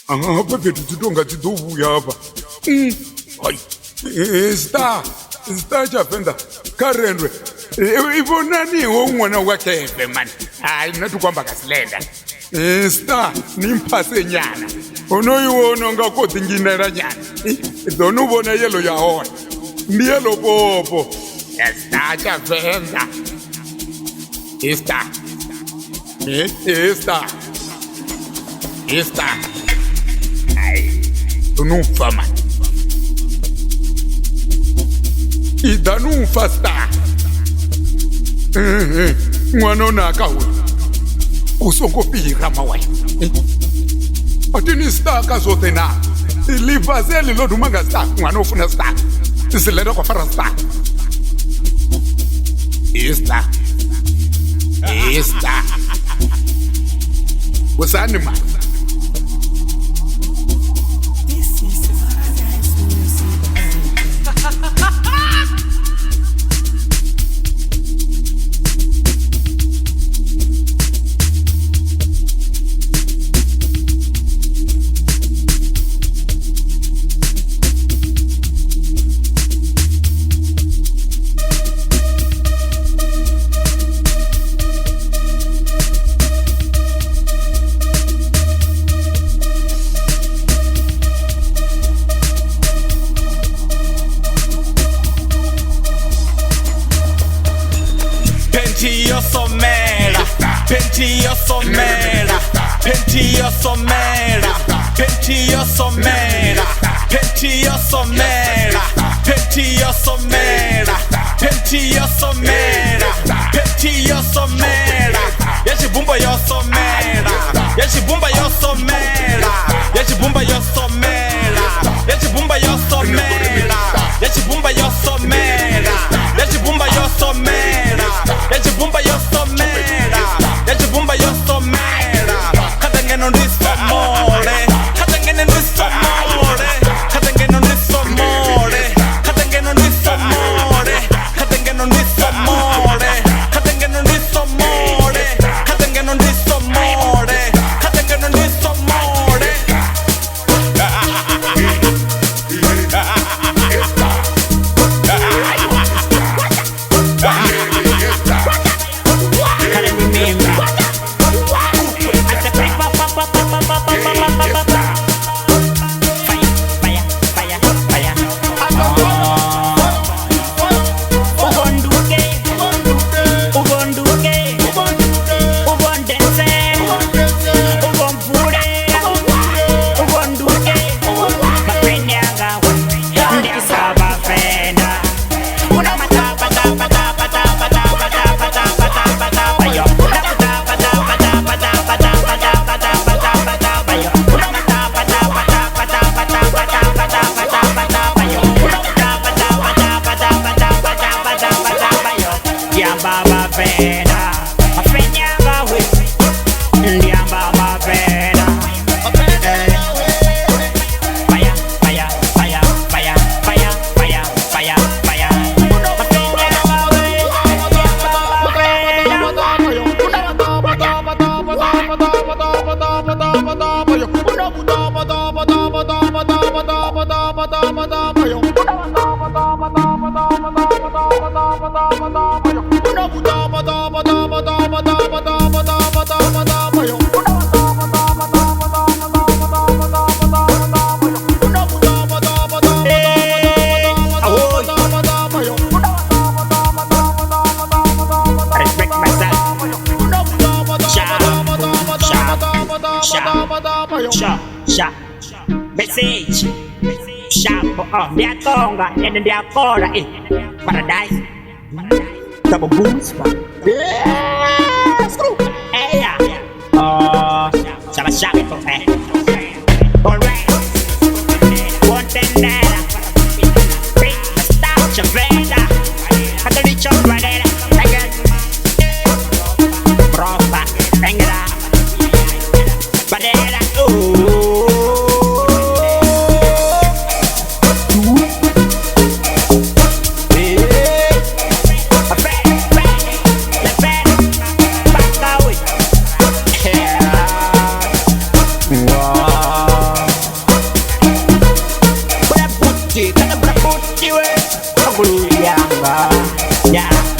Apa bethu titonga tidovuya apa. Hayi. Star Javenda Karendwe. Ivonani ngwana wakhe man. Hayi nathi kwamba kasilenda. Star nimphase nyana. Unoyiwona ngakoti nginela nyana. Dona ubona yelo ya hona. Ndiyelo popo. Star Javenda. Star. Star. Ai. Unufa man. Idanufa Star. Mwana onaka huyu. Usokopira mawaya. Atini Star kazote na. Livazeli lodumanga Star. Mwana ofuna Star. Isilenda kwa fara Star. Star. Star. What's man? This is Paradise Music. Message. Sharp. Dia conga. And dia cora. Paradise. Double boost. Screw. Yeah. Sama sharp itu. Alright. One tendera. Big star. Chavenda. Kata di coba deh. Pengen. Propa. Pengen. Padera. Yeah.